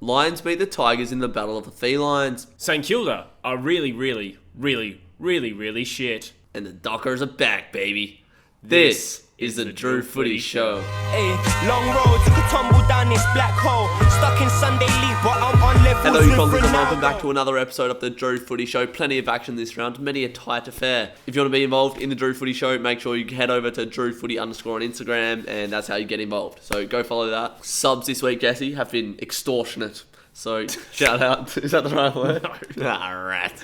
Lions beat the Tigers in the Battle of the Felines. St Kilda are really shit. And the Dockers are back, baby. This is the DrewFooty Show. Hey, long road, took a tumble down this black hole. Stuck in Sunday league, but I'm on levels. Hello, you folks, and welcome back to another episode of the DrewFooty Show. Plenty of action this round, many a tight affair. If you want to be involved in the DrewFooty Show, make sure you head over to DrewFooty_ on Instagram, and that's how you get involved. So go follow that. Subs this week, Jesse, have been extortionate. So shout out. Is that the right word? No. Alright.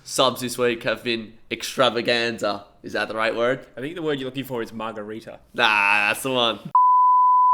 Subs this week have been extravaganza. Is that the right word? I think the word you're looking for is margarita. Nah, that's the one.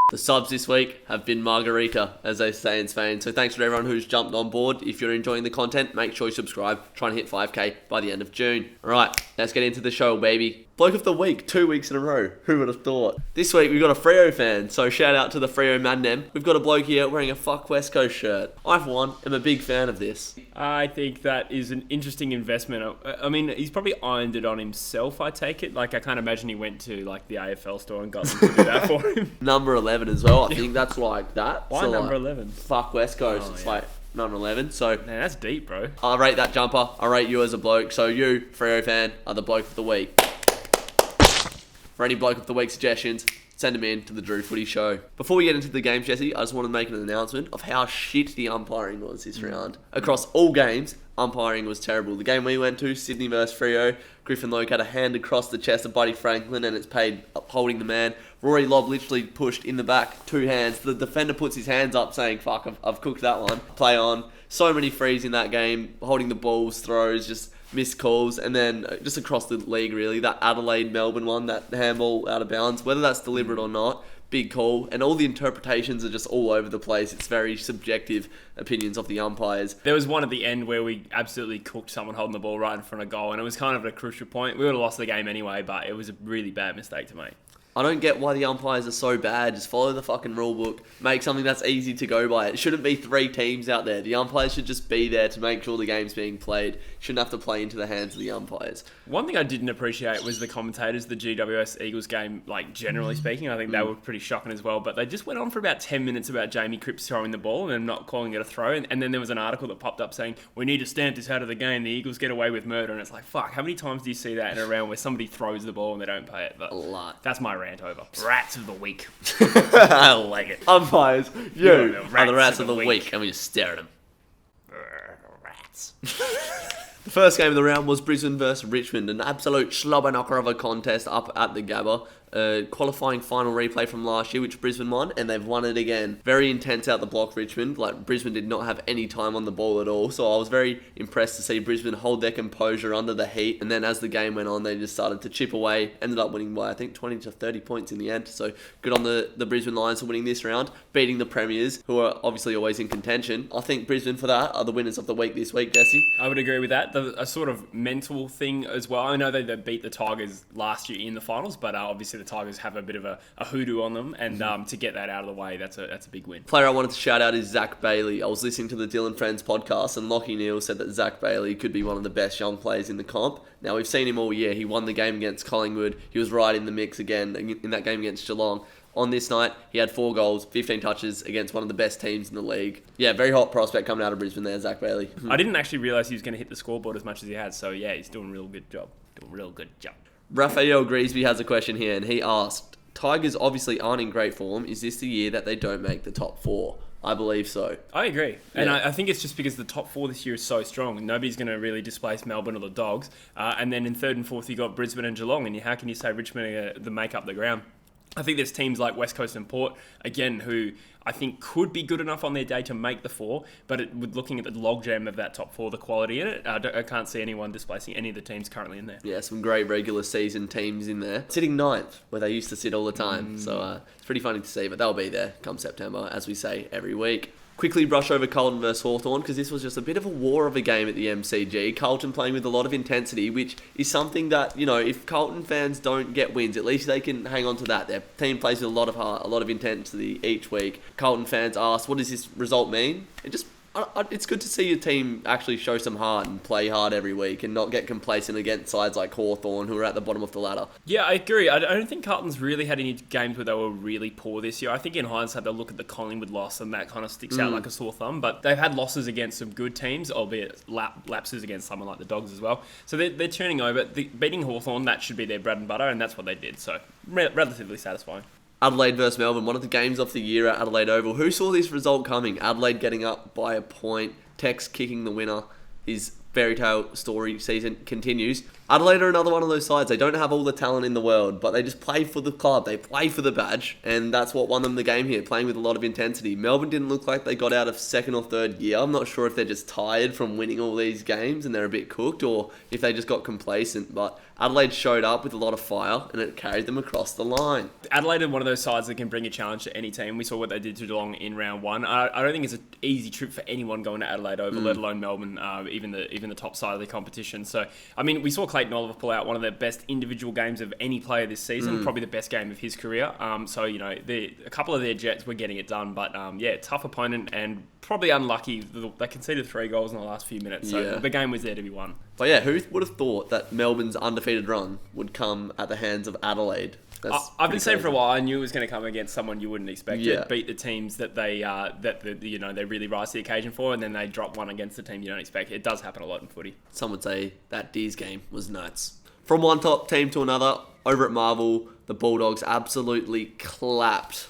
The subs this week have been margarita, as they say in Spain. So thanks to everyone who's jumped on board. If you're enjoying the content, make sure you subscribe. Try and hit 5k by the end of June. Alright, let's get into the show, baby. Bloke of the week, 2 weeks in a row. Who would have thought? This week we've got a Freo fan, so shout out to the Freo Madnem. We've got a bloke here wearing a Fuck West Coast shirt. I, for one, am a big fan of this. I think that is an interesting investment. I mean, he's probably ironed it on himself, I take it. Like, I can't imagine he went to, like, the AFL store and got them to do that for him. Number 11 as well. I think that's like that. Why so number like, 11? Fuck West Coast. It's like number 11. So Man, that's deep, bro. I rate that jumper. I rate you as a bloke. So you, Freo fan, are the bloke of the week. For any bloke of the week suggestions, send them in to the DrewFooty Show. Before we get into the game, Jesse, I just want to make an announcement of how shit the umpiring was this round. Across all games, umpiring was terrible. The game we went to, Sydney versus Freo, Griffin Loke had a hand across the chest of Buddy Franklin and it's paid holding the man. Rory Lobb literally pushed in the back, 2 hands. The defender puts his hands up saying, fuck, I've cooked that one. Play on. So many frees in that game, holding the balls, throws, just missed calls, and then just across the league really, that Adelaide Melbourne one, that handball out of bounds, whether that's deliberate or not, big call, and all the interpretations are just all over the place. It's very subjective opinions of the umpires. There was one at the end where we absolutely cooked someone holding the ball right in front of goal, and it was kind of a crucial point. We would have lost the game anyway, but it was a really bad mistake to make. I don't get why the umpires are so bad. Just follow the fucking rule book. Make something that's easy to go by. It shouldn't be 3 teams out there. The umpires should just be there to make sure the game's being played. Shouldn't have to play into the hands of the umpires. One thing I didn't appreciate was the commentators, the GWS Eagles game, like generally speaking. I think they were pretty shocking as well. But they just went on for about 10 minutes about Jamie Cripps throwing the ball and not calling it a throw. And then there was an article that popped up saying, we need to stamp this out of the game. The Eagles get away with murder. And it's like, fuck, how many times do you see that in a round where somebody throws the ball and they don't pay it? But a lot. That's my rant over. Rats of the week. I like it. Umpires, you are the rats of the week. week. And we just stare at them. Rats. The first game of the round was Brisbane versus Richmond, an absolute slobber knocker of a contest up at the Gabba. Qualifying final replay from last year, which Brisbane won, and they've won it again. Very intense out the block, Richmond. Like, Brisbane did not have any time on the ball at all, so I was very impressed to see Brisbane hold their composure under the heat, and then as the game went on, they just started to chip away, ended up winning by, I think, 20 to 30 points in the end, so good on the Brisbane Lions for winning this round, beating the Premiers, who are obviously always in contention. I think Brisbane, for that, are the winners of the week this week, Jesse. I would agree with that. A sort of mental thing as well. I know they beat the Tigers last year in the finals, but obviously the Tigers have a bit of a hoodoo on them, and to get that out of the way, that's a big win. Player I wanted to shout out is Zach Bailey. I was listening to the Dylan Friends podcast, and Lockie Neal said that Zach Bailey could be one of the best young players in the comp. Now, we've seen him all year. He won the game against Collingwood. He was right in the mix again in that game against Geelong. On this night, he had 4 goals, 15 touches against one of the best teams in the league. Yeah, very hot prospect coming out of Brisbane there, Zach Bailey. I didn't actually realise he was going to hit the scoreboard as much as he has, so yeah, he's doing a real good job. Raphael Griesby has a question here, and he asked, Tigers obviously aren't in great form. Is this the year that they don't make the top 4? I believe so. I agree. And I think it's just because the top 4 this year is so strong. Nobody's going to really displace Melbourne or the Dogs. And then in 3rd and 4th, you got Brisbane and Geelong. And how can you say Richmond are the make up the ground? I think there's teams like West Coast and Port, again, who I think could be good enough on their day to make the 4, but with looking at the logjam of that top 4, the quality in it, I can't see anyone displacing any of the teams currently in there. Yeah, some great regular season teams in there. Sitting 9th, where they used to sit all the time. So it's pretty funny to see, but they'll be there come September, as we say every week. Quickly brush over Carlton versus Hawthorn, because this was just a bit of a war of a game at the MCG. Carlton playing with a lot of intensity, which is something that, you know, if Carlton fans don't get wins, at least they can hang on to that. Their team plays with a lot of heart, a lot of intensity each week. Carlton fans ask, what does this result mean? I It's good to see your team actually show some heart and play hard every week and not get complacent against sides like Hawthorn, who are at the bottom of the ladder. Yeah, I agree. I don't think Carlton's really had any games where they were really poor this year. I think in hindsight, they'll look at the Collingwood loss and that kind of sticks out like a sore thumb. But they've had losses against some good teams, albeit lapses against someone like the Dogs as well. So they're turning over. Beating Hawthorn, that should be their bread and butter, and that's what they did. So relatively satisfying. Adelaide versus Melbourne, one of the games of the year at Adelaide Oval. Who saw this result coming? Adelaide getting up by a point, Tex kicking the winner. His fairy tale story season continues. Adelaide are another one of those sides. They don't have all the talent in the world, but they just play for the club. They play for the badge, and that's what won them the game here, playing with a lot of intensity. Melbourne didn't look like they got out of second or third gear. I'm not sure if they're just tired from winning all these games and they're a bit cooked, or if they just got complacent, but Adelaide showed up with a lot of fire, and it carried them across the line. Adelaide are one of those sides that can bring a challenge to any team. We saw what they did to Geelong in round one. I don't think it's an easy trip for anyone going to Adelaide over, let alone Melbourne, even the top side of the competition. So, I mean, we saw Clayton Oliver pull out one of the best individual games of any player this season, probably the best game of his career. So, you know, a couple of their Jets were getting it done, but yeah, tough opponent and probably unlucky. They conceded 3 goals in the last few minutes, so the game was there to be won. But yeah, who would have thought that Melbourne's undefeated run would come at the hands of Adelaide? I've been saying for a while, I knew it was going to come against someone you wouldn't expect. Yeah. Beat the teams that they really rise to the occasion for, and then they drop one against the team you don't expect. It does happen a lot in footy. Some would say that D's game was nuts. From one top team to another, over at Marvel, the Bulldogs absolutely clapped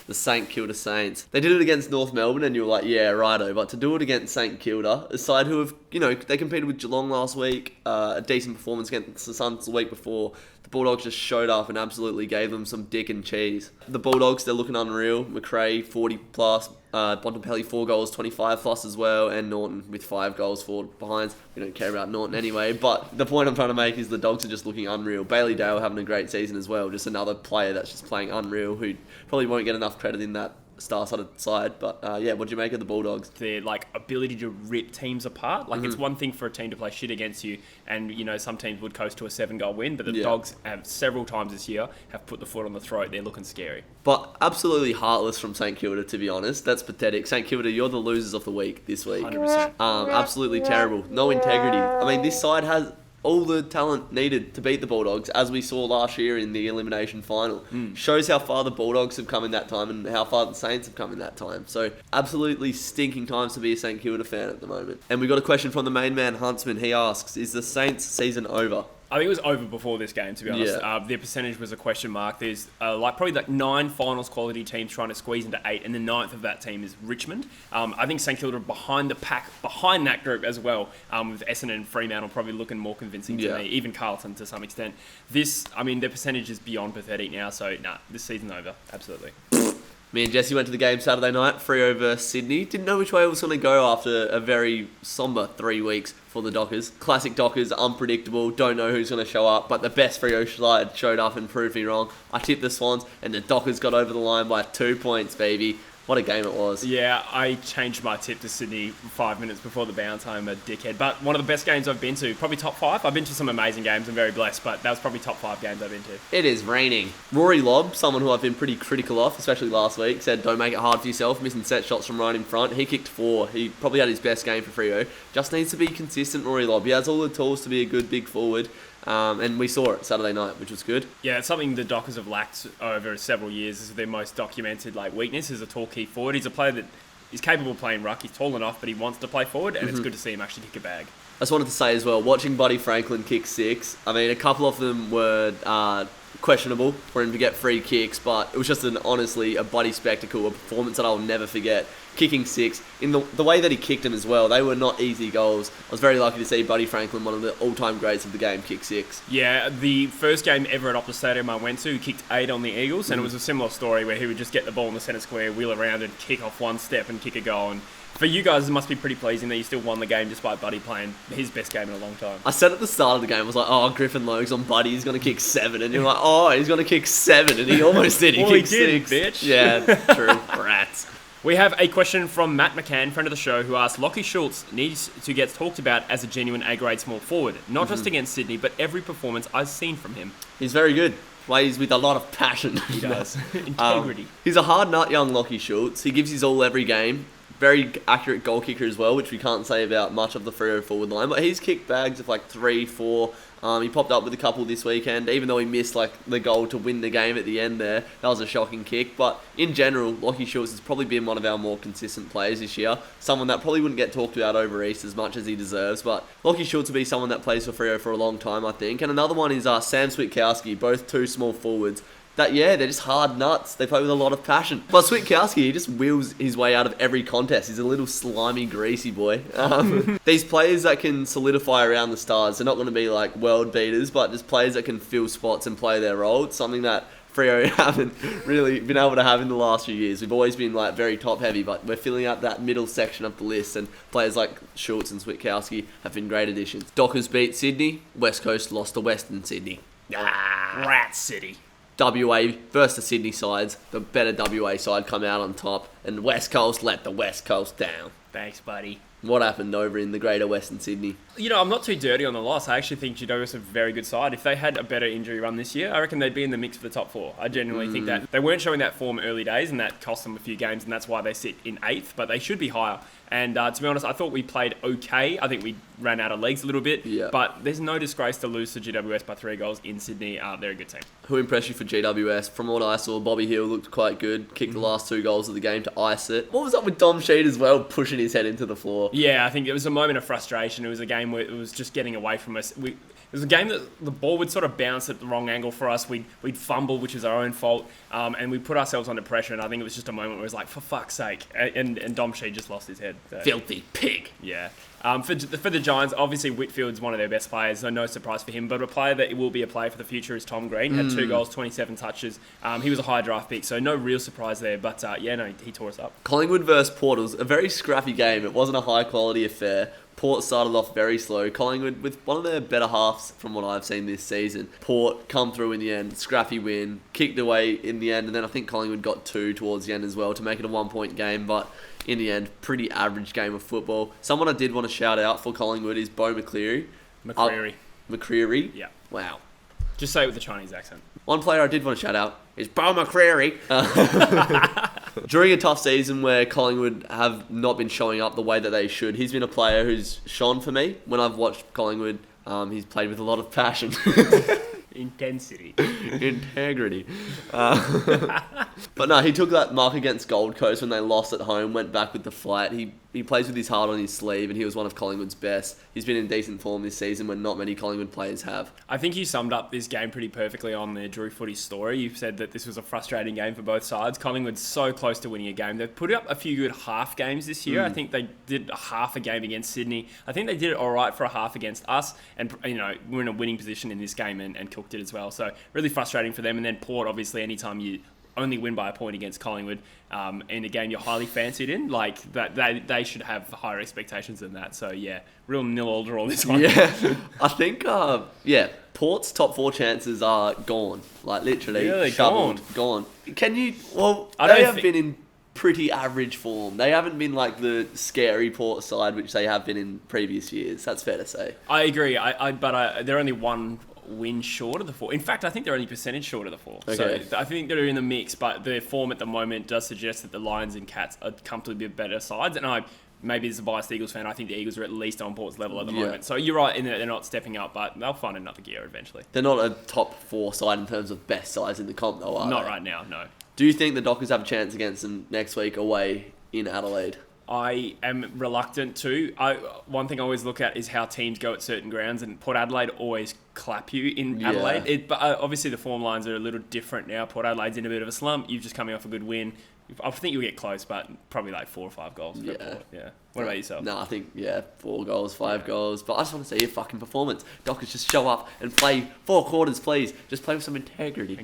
the St Kilda Saints. They did it against North Melbourne, and you were like, yeah, righto. But to do it against St Kilda, a side who have, they competed with Geelong last week, a decent performance against the Suns the week before. The Bulldogs just showed up and absolutely gave them some dick and cheese. The Bulldogs, they're looking unreal. McRae, 40 plus. Bontempelli, 4 goals, 25 plus as well. And Norton with 5 goals, 4 behinds. We don't care about Norton anyway. But the point I'm trying to make is the Dogs are just looking unreal. Bailey Dale having a great season as well. Just another player that's just playing unreal, who probably won't get enough credit in that star-studded side. But yeah, what do you make of the Bulldogs? Their ability to rip teams apart. It's one thing for a team to play shit against you, and some teams would coast to a 7-goal win, but the Dogs have several times this year have put the foot on the throat. They're looking scary. But absolutely heartless from St Kilda, to be honest. That's pathetic. St Kilda, you're the losers of the week this week. 100%. Absolutely terrible. No integrity. I mean, this side has all the talent needed to beat the Bulldogs, as we saw last year in the elimination final. Shows how far the Bulldogs have come in that time and how far the Saints have come in that time. So absolutely stinking times to be a St Kilda fan at the moment. And we got a question from the main man, Huntsman. He asks, is the Saints season over? I think it was over before this game, to be honest. Yeah. Their percentage was a question mark. There's probably 9 finals quality teams trying to squeeze into 8, and the 9th of that team is Richmond. I think St Kilda are behind the pack, behind that group as well, with Essendon and Fremantle probably looking more convincing to me, even Carlton to some extent. Their percentage is beyond pathetic now, so this season's over, absolutely. Me and Jesse went to the game Saturday night, Freo versus Sydney. Didn't know which way it was going to go after a very sombre 3 weeks for the Dockers. Classic Dockers, unpredictable, don't know who's going to show up, but the best Freo side showed up and proved me wrong. I tipped the Swans, and the Dockers got over the line by 2 points, baby. What a game it was. Yeah, I changed my tip to Sydney 5 minutes before the bounce. I'm a dickhead. But one of the best games I've been to, probably top 5. I've been to some amazing games. I'm very blessed, but that was probably top 5 games I've been to. It is raining. Rory Lobb, someone who I've been pretty critical of, especially last week, said don't make it hard for yourself, missing set shots from right in front. He kicked 4. He probably had his best game for Freo. Just needs to be consistent, Rory Lobb. He has all the tools to be a good big forward. And we saw it Saturday night, which was good. Yeah, it's something the Dockers have lacked over several years. Is their most documented weakness is a tall key forward. He's a player that is capable of playing ruck. He's tall enough, but he wants to play forward, and it's good to see him actually kick a bag. I just wanted to say as well, watching Buddy Franklin kick 6, I mean, a couple of them were questionable for him to get free kicks, but it was just honestly a bloody spectacle, a performance that I'll never forget. Kicking 6, in the way that he kicked them as well, they were not easy goals. I was very lucky to see Buddy Franklin, one of the all-time greats of the game, kick 6. Yeah, the first game ever at Optus Stadium I went to, he kicked 8 on the Eagles, and it was a similar story where he would just get the ball in the centre square, wheel around and kick off one step and kick a goal. And for you guys, it must be pretty pleasing that you still won the game despite Buddy playing his best game in a long time. I said at the start of the game, I was like, oh, Griffin Logue's on Buddy, he's going to kick 7. And you're like, oh, he's going to kick 7. And he almost did. He kicked 6. Bitch. Yeah, true. Rats. We have a question from Matt McCann, friend of the show, who asks, Lachie Schultz needs to get talked about as a genuine A-grade small forward, not just against Sydney, but every performance I've seen from him. He's very good. Plays with a lot of passion. He does. Integrity. He's a hard nut, young Lachie Schultz. He gives his all every game. Very accurate goal kicker as well, which we can't say about much of the Freo forward line. But he's kicked bags of like 3, 4. He popped up with a couple this weekend, even though he missed like the goal to win the game at the end there. That was a shocking kick. But in general, Lachie Schultz has probably been one of our more consistent players this year. Someone that probably wouldn't get talked about over East as much as he deserves. But Lachie Schultz will be someone that plays for Freo for a long time, I think. And another one is Sam Switkowski, both two small forwards. They're just hard nuts. They play with a lot of passion. But Switkowski, he just wheels his way out of every contest. He's a little slimy, greasy boy. These players that can solidify around the stars, they're not going to be like world beaters, but just players that can fill spots and play their role. It's something that Freo haven't really been able to have in the last few years. We've always been like very top heavy, but we're filling out that middle section of the list, and players like Schultz and Switkowski have been great additions. Dockers beat Sydney. West Coast lost to Western Sydney. Rat City. WA versus the Sydney sides. The better WA side come out on top, and West Coast let the West Coast down. Thanks, buddy. What happened over in the greater Western Sydney? You know, I'm not too dirty on the loss. I actually think GWS are a very good side. If they had a better injury run this year, I reckon they'd be in the mix for the top 4. I genuinely think that. They weren't showing that form early days, and that cost them a few games, and that's why they sit in 8th, but they should be higher. And to be honest, I thought we played okay. I think we ran out of legs a little bit, but there's no disgrace to lose to GWS by 3 goals in Sydney. They're a good team. Who impressed you for GWS? From what I saw, Bobby Hill looked quite good. Kicked the last 2 goals of the game to ice it. What was up with Dom Sheed as well, pushing his head into the floor? Yeah, I think it was a moment of frustration. It was a game where it was just getting away from us. It was a game that the ball would sort of bounce at the wrong angle for us. We'd fumble, which is our own fault, and we put ourselves under pressure. And I think it was just a moment where it was like, for fuck's sake, and Dom Sheed just lost his head. Filthy pig. Yeah. For the Giants, obviously Whitfield's one of their best players, so no surprise for him. But a player that will be a player for the future is Tom Green. Had 2 goals, 27 touches. He was a high draft pick, so no real surprise there. But he tore us up. Collingwood versus Port was a very scrappy game. It wasn't a high quality affair. Port started off very slow. Collingwood with one of their better halves from what I've seen this season. Port come through in the end, scrappy win, kicked away in the end, and then I think Collingwood got 2 towards the end as well to make it a 1-point game, but in the end, pretty average game of football. Someone I did want to shout out for Collingwood is Bo McCleary. McCreary? Yeah. Wow. Just say it with a Chinese accent. One player I did want to shout out is Bo McCreary. During a tough season where Collingwood have not been showing up the way that they should, he's been a player who's shone for me. When I've watched Collingwood, he's played with a lot of passion. Intensity. Integrity. But no, he took that mark against Gold Coast when they lost at home, went back with the fight. He plays with his heart on his sleeve, and he was one of Collingwood's best. He's been in decent form this season when not many Collingwood players have. I think you summed up this game pretty perfectly on the DrewFooty story. You said that this was a frustrating game for both sides. Collingwood's so close to winning a game. They've put up a few good half games this year. I think they did a half a game against Sydney. I think they did it all right for a half against us, and we're in a winning position in this game and cooked it as well. So really frustrating for them. And then Port, obviously, anytime you only win by a point against Collingwood in a game you're highly fancied in, like that they should have higher expectations than that. So yeah, real nil-all draw this one. Yeah, I think Port's top 4 chances are gone, like literally really gone. Can you? Well, they have been in pretty average form. They haven't been like the scary Port side which they have been in previous years. That's fair to say. I agree. But they're only 1 win short of the 4. In fact, I think they're only percentage short of the 4. Okay. So I think they're in the mix, but their form at the moment does suggest that the Lions and Cats are comfortably better sides. And maybe as a biased Eagles fan, I think the Eagles are at least on Port's level at the moment. So you're right in that they're not stepping up, but they'll find another gear eventually. They're not a top 4 side in terms of best sides in the comp, though, are Not they? right now, no. Do you think the Dockers have a chance against them next week away in Adelaide? I am reluctant to. One thing I always look at is how teams go at certain grounds, and Port Adelaide always clap you in Adelaide. But obviously the form lines are a little different now. Port Adelaide's in a bit of a slump. You've just coming off a good win. I think you'll get close, but probably like 4 or 5 goals. For Port. Yeah. What about yourself? No, I think 4 goals, 5 goals. But I just want to see a fucking performance. Dockers just show up and play 4 quarters, please. Just play with some integrity.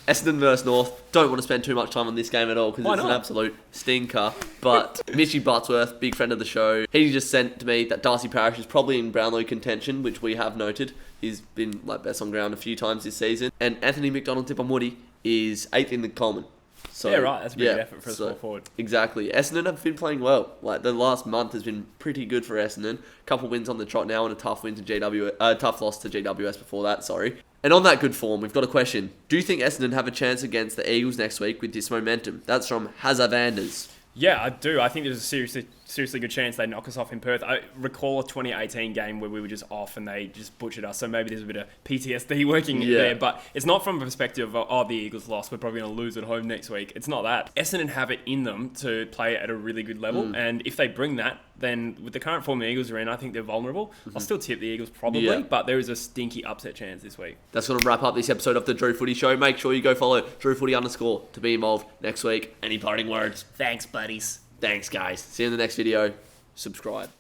Essendon versus North. Don't want to spend too much time on this game at all because it's an absolute stinker. But Mitchy Buttsworth, big friend of the show, he just sent to me that Darcy Parish is probably in Brownlow contention, which we have noted. He's been like best on ground a few times this season. And Anthony McDonald-Tipungwuti is 8th in the Common. So, yeah, right. That's a big effort for a small forward. Exactly. Essendon have been playing well. Like the last month has been pretty good for Essendon. Couple wins on the trot now and a tough loss to GWS before that. Sorry. And on that good form, we've got a question. Do you think Essendon have a chance against the Eagles next week with this momentum? That's from Hazavanders. Yeah, I do. I think there's a seriously good chance they knock us off in Perth. I recall a 2018 game where we were just off and they just butchered us. So maybe there's a bit of PTSD working there. But it's not from a perspective of, the Eagles lost, we're probably going to lose at home next week. It's not that. Essendon have it in them to play at a really good level. And if they bring that, then with the current form the Eagles are in, I think they're vulnerable. I'll still tip the Eagles probably, but there is a stinky upset chance this week. That's going to wrap up this episode of the Drew Footy Show. Make sure you go follow DrewFooty_ to be involved next week. Any parting words? Thanks, buddies. Thanks, guys. See you in the next video. Subscribe.